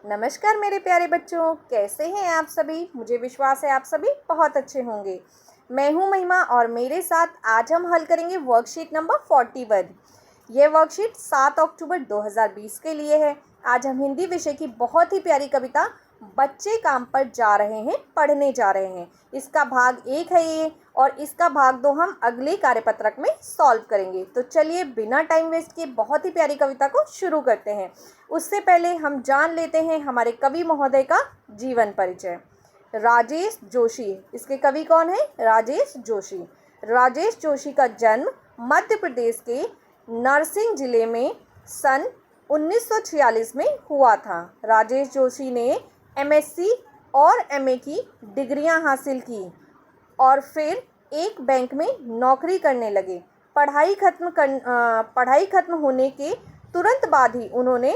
नमस्कार मेरे प्यारे बच्चों, कैसे हैं आप सभी। मुझे विश्वास है आप सभी बहुत अच्छे होंगे। मैं हूं महिमा और मेरे साथ आज हम हल करेंगे वर्कशीट नंबर 41। यह वर्कशीट 7 अक्टूबर 2020 के लिए है। आज हम हिंदी विषय की बहुत ही प्यारी कविता बच्चे काम पर जा रहे हैं पढ़ने जा रहे हैं, इसका भाग 1 है ये, और इसका भाग 2 हम अगले कार्यपत्रक में सॉल्व करेंगे। तो चलिए बिना टाइम वेस्ट किए बहुत ही प्यारी कविता को शुरू करते हैं। उससे पहले हम जान लेते हैं हमारे कवि महोदय का जीवन परिचय। राजेश जोशी, इसके कवि कौन है? राजेश जोशी। राजेश जोशी का जन्म मध्य प्रदेश के नरसिंह जिले में सन 1946 में हुआ था। राजेश जोशी ने एमएससी और एमए की डिग्रियां हासिल की और फिर एक बैंक में नौकरी करने लगे। पढ़ाई खत्म होने के तुरंत बाद ही उन्होंने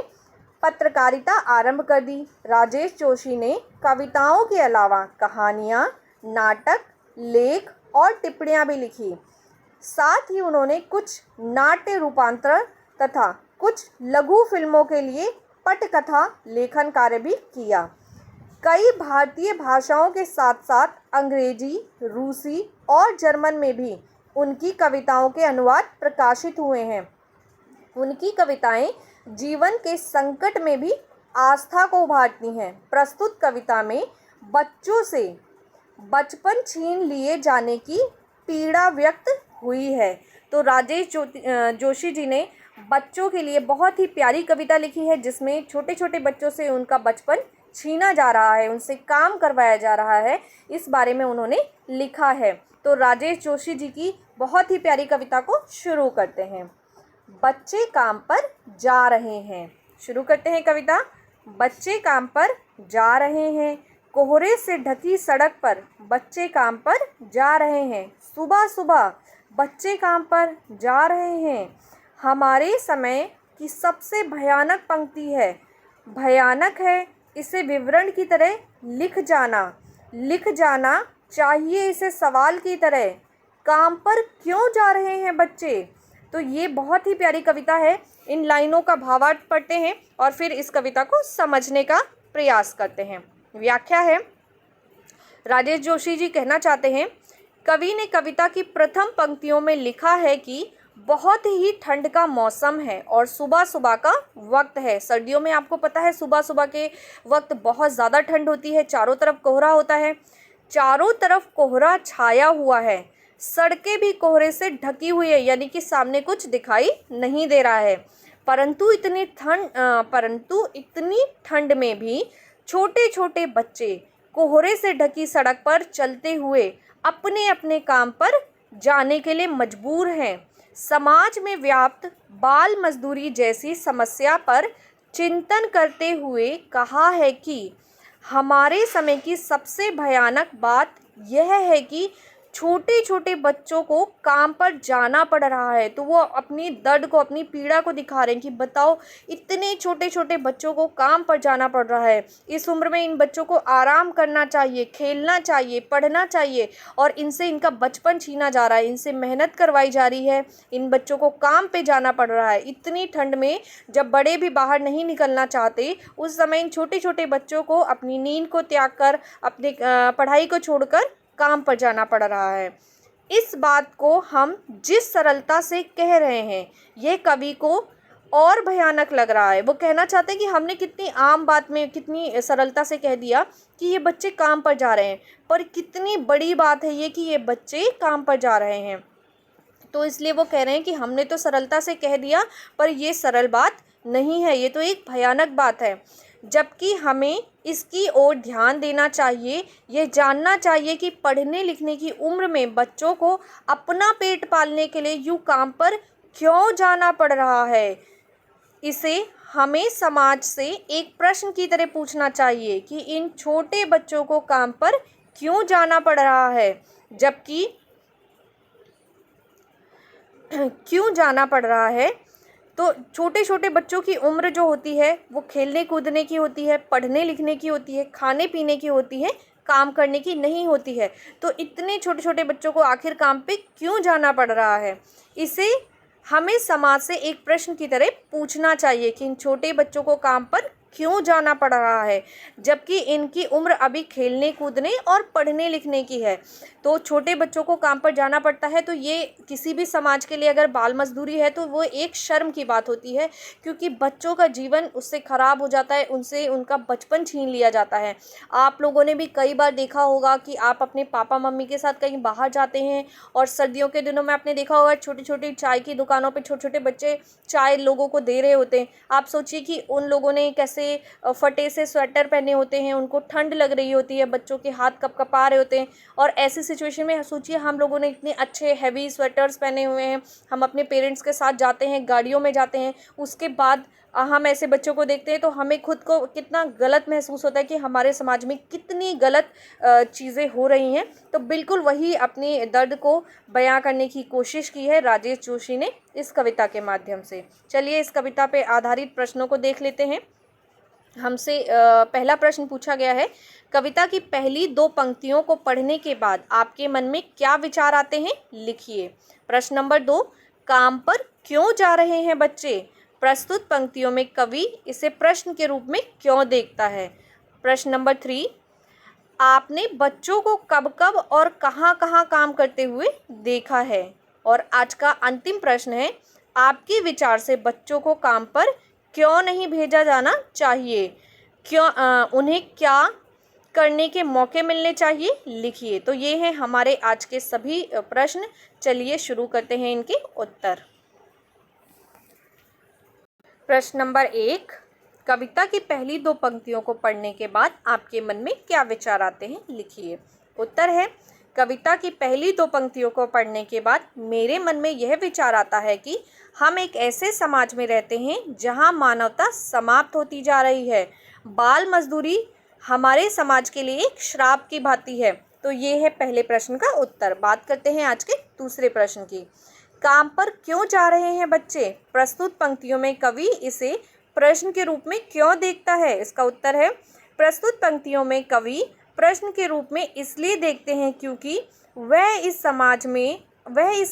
पत्रकारिता आरंभ कर दी। राजेश जोशी ने कविताओं के अलावा कहानियाँ, नाटक, लेख और टिप्पणियाँ भी लिखी। साथ ही उन्होंने कुछ नाट्य रूपांतरण तथा कुछ लघु फिल्मों के लिए पटकथा लेखन कार्य भी किया। कई भारतीय भाषाओं के साथ साथ अंग्रेजी, रूसी और जर्मन में भी उनकी कविताओं के अनुवाद प्रकाशित हुए हैं। उनकी कविताएं जीवन के संकट में भी आस्था को उभारती हैं। प्रस्तुत कविता में बच्चों से बचपन छीन लिए जाने की पीड़ा व्यक्त हुई है। तो राजेश जोशी जी ने बच्चों के लिए बहुत ही प्यारी कविता लिखी है, जिसमें छोटे छोटे बच्चों से उनका बचपन छीना जा रहा है, उनसे काम करवाया जा रहा है, इस बारे में उन्होंने लिखा है। तो राजेश जोशी जी की बहुत ही प्यारी कविता को शुरू करते हैं। बच्चे काम पर जा रहे हैं। शुरू करते हैं कविता। बच्चे काम पर जा रहे हैं, कोहरे से ढकी सड़क पर बच्चे काम पर जा रहे हैं। सुबह सुबह बच्चे काम पर जा रहे हैं। हमारे समय की सबसे भयानक पंक्ति है। भयानक है इसे विवरण की तरह लिख जाना चाहिए इसे सवाल की तरह। काम पर क्यों जा रहे हैं बच्चे? तो ये बहुत ही प्यारी कविता है। इन लाइनों का भावार्थ पढ़ते हैं और फिर इस कविता को समझने का प्रयास करते हैं। व्याख्या है, राजेश जोशी जी कहना चाहते हैं, कवि ने कविता की प्रथम पंक्तियों में लिखा है कि बहुत ही ठंड का मौसम है और सुबह सुबह का वक्त है। सर्दियों में आपको पता है सुबह सुबह के वक्त बहुत ज़्यादा ठंड होती है, चारों तरफ कोहरा होता है, चारों तरफ कोहरा छाया हुआ है, सड़कें भी कोहरे से ढकी हुई है, यानी कि सामने कुछ दिखाई नहीं दे रहा है। परंतु इतनी ठंड में भी छोटे छोटे बच्चे कोहरे से ढकी सड़क पर चलते हुए अपने अपने काम पर जाने के लिए मजबूर हैं। समाज में व्याप्त बाल मजदूरी जैसी समस्या पर चिंतन करते हुए कहा है कि हमारे समय की सबसे भयानक बात यह है कि छोटे छोटे बच्चों को काम पर जाना पड़ रहा है। तो वो अपनी दर्द को, अपनी पीड़ा को दिखा रहे हैं कि बताओ इतने छोटे छोटे बच्चों को काम पर जाना पड़ रहा है। इस उम्र में इन बच्चों को आराम करना चाहिए, खेलना चाहिए, पढ़ना चाहिए, और इनसे इनका बचपन छीना जा रहा है, इनसे मेहनत करवाई जा रही है, इन बच्चों को काम पे जाना पड़ रहा है। इतनी ठंड में जब बड़े भी बाहर नहीं निकलना चाहते, उस समय इन छोटे छोटे बच्चों को अपनी नींद को त्याग कर, अपनी पढ़ाई को छोड़कर काम पर जाना पड़ रहा है। इस बात को हम जिस सरलता से कह रहे हैं, ये कवि को और भयानक लग रहा है। वो कहना चाहते हैं कि हमने कितनी आम बात में कितनी सरलता से कह दिया कि ये बच्चे काम पर जा रहे हैं, पर कितनी बड़ी बात है ये कि ये बच्चे काम पर जा रहे हैं। तो इसलिए वो कह रहे हैं कि हमने तो सरलता से कह दिया, पर ये सरल बात नहीं है, ये तो एक भयानक बात है। जबकि हमें इसकी ओर ध्यान देना चाहिए, ये जानना चाहिए कि पढ़ने लिखने की उम्र में बच्चों को अपना पेट पालने के लिए यूँ काम पर क्यों जाना पड़ रहा है। इसे हमें समाज से एक प्रश्न की तरह पूछना चाहिए कि इन छोटे बच्चों को काम पर क्यों जाना पड़ रहा है, जबकि क्यों जाना पड़ रहा है। तो छोटे छोटे बच्चों की उम्र जो होती है वो खेलने कूदने की होती है, पढ़ने लिखने की होती है, खाने पीने की होती है, काम करने की नहीं होती है। तो इतने छोटे छोटे बच्चों को आखिर काम पे क्यों जाना पड़ रहा है, इसे हमें समाज से एक प्रश्न की तरह पूछना चाहिए कि इन छोटे बच्चों को काम पर क्यों जाना पड़ रहा है, जबकि इनकी उम्र अभी खेलने कूदने और पढ़ने लिखने की है। तो छोटे बच्चों को काम पर जाना पड़ता है, तो ये किसी भी समाज के लिए अगर बाल मजदूरी है तो वो एक शर्म की बात होती है, क्योंकि बच्चों का जीवन उससे ख़राब हो जाता है, उनसे उनका बचपन छीन लिया जाता है। आप लोगों ने भी कई बार देखा होगा कि आप अपने पापा मम्मी के साथ कहीं बाहर जाते हैं और सर्दियों के दिनों में आपने देखा होगा छोटी छोटी चाय की दुकानों पे छोटे छोटे बच्चे चाय लोगों को दे रहे होते हैं। आप सोचिए कि उन लोगों ने कैसे फटे से स्वेटर पहने होते हैं, उनको ठंड लग रही होती है, बच्चों के हाथ कपकपा रहे होते हैं, और ऐसी सिचुएशन में सोचिए हम लोगों ने इतने अच्छे हैवी स्वेटर्स पहने हुए हैं, हम अपने पेरेंट्स के साथ जाते हैं, गाड़ियों में जाते हैं, उसके बाद हम ऐसे बच्चों को देखते हैं तो हमें खुद को कितना गलत महसूस होता है कि हमारे समाज में कितनी गलत चीज़ें हो रही हैं। तो बिल्कुल वही अपने दर्द को बयां करने की कोशिश की है राजेश जोशी ने इस कविता के माध्यम से। चलिए इस कविता पे आधारित प्रश्नों को देख लेते हैं। हमसे पहला प्रश्न पूछा गया है, कविता की पहली 2 पंक्तियों को पढ़ने के बाद आपके मन में क्या विचार आते हैं, लिखिए। प्रश्न नंबर 2, काम पर क्यों जा रहे हैं बच्चे? प्रस्तुत पंक्तियों में कवि इसे प्रश्न के रूप में क्यों देखता है? प्रश्न नंबर 3, आपने बच्चों को कब कब और कहाँ कहाँ काम करते हुए देखा है? और आज का अंतिम प्रश्न है, आपके विचार से बच्चों को काम पर क्यों नहीं भेजा जाना चाहिए? उन्हें क्या करने के मौके मिलने चाहिए, लिखिए। तो ये हैं हमारे आज के सभी प्रश्न। चलिए शुरू करते हैं इनके उत्तर। प्रश्न नंबर 1, कविता की पहली 2 पंक्तियों को पढ़ने के बाद आपके मन में क्या विचार आते हैं, लिखिए। उत्तर है, कविता की पहली 2 पंक्तियों को पढ़ने के बाद मेरे मन में यह विचार आता है कि हम एक ऐसे समाज में रहते हैं जहां मानवता समाप्त होती जा रही है। बाल मजदूरी हमारे समाज के लिए एक श्राप की भांति है। तो ये है पहले प्रश्न का उत्तर। बात करते हैं आज के दूसरे प्रश्न की, काम पर क्यों जा रहे हैं बच्चे? प्रस्तुत पंक्तियों में कवि इसे प्रश्न के रूप में क्यों देखता है? इसका उत्तर है, प्रस्तुत पंक्तियों में कवि प्रश्न के रूप में इसलिए देखते हैं क्योंकि वह इस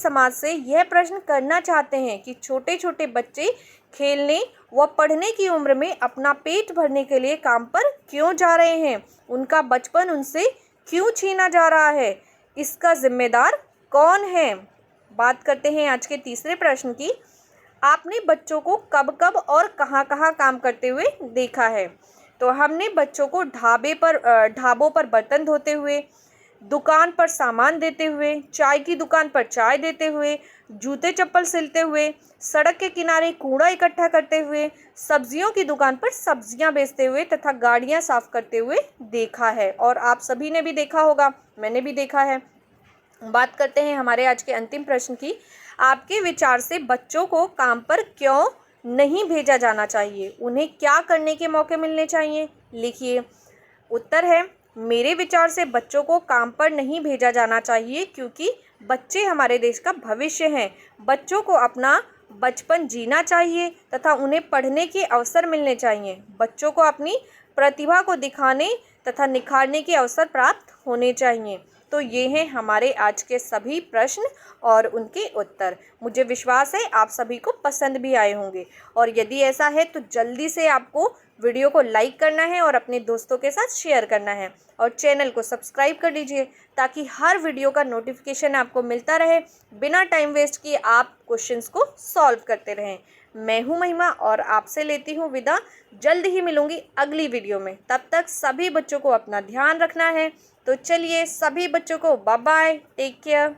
समाज से यह प्रश्न करना चाहते हैं कि छोटे छोटे बच्चे खेलने व पढ़ने की उम्र में अपना पेट भरने के लिए काम पर क्यों जा रहे हैं, उनका बचपन उनसे क्यों छीना जा रहा है, इसका जिम्मेदार कौन है? बात करते हैं आज के तीसरे प्रश्न की, आपने बच्चों को कब कब और कहाँ कहाँ काम करते हुए देखा है? तो हमने बच्चों को ढाबों पर बर्तन धोते हुए, दुकान पर सामान देते हुए, चाय की दुकान पर चाय देते हुए, जूते चप्पल सिलते हुए, सड़क के किनारे कूड़ा इकट्ठा करते हुए, सब्जियों की दुकान पर सब्जियां बेचते हुए तथा गाड़ियां साफ करते हुए देखा है। और आप सभी ने भी देखा होगा, मैंने भी देखा है। बात करते हैं हमारे आज के अंतिम प्रश्न की, आपके विचार से बच्चों को काम पर क्यों नहीं भेजा जाना चाहिए, उन्हें क्या करने के मौके मिलने चाहिए, लिखिए। उत्तर है, मेरे विचार से बच्चों को काम पर नहीं भेजा जाना चाहिए क्योंकि बच्चे हमारे देश का भविष्य हैं। बच्चों को अपना बचपन जीना चाहिए तथा उन्हें पढ़ने के अवसर मिलने चाहिए। बच्चों को अपनी प्रतिभा को दिखाने तथा निखारने के अवसर प्राप्त होने चाहिए। तो ये हैं हमारे आज के सभी प्रश्न और उनके उत्तर। मुझे विश्वास है आप सभी को पसंद भी आए होंगे, और यदि ऐसा है तो जल्दी से आपको वीडियो को लाइक करना है और अपने दोस्तों के साथ शेयर करना है, और चैनल को सब्सक्राइब कर लीजिए ताकि हर वीडियो का नोटिफिकेशन आपको मिलता रहे। बिना टाइम वेस्ट किए आप क्वेश्चंस को सॉल्व करते रहें। मैं हूं महिमा और आपसे लेती हूं विदा। जल्द ही मिलूंगी अगली वीडियो में। तब तक सभी बच्चों को अपना ध्यान रखना है। तो चलिए सभी बच्चों को बाय बाय, टेक केयर।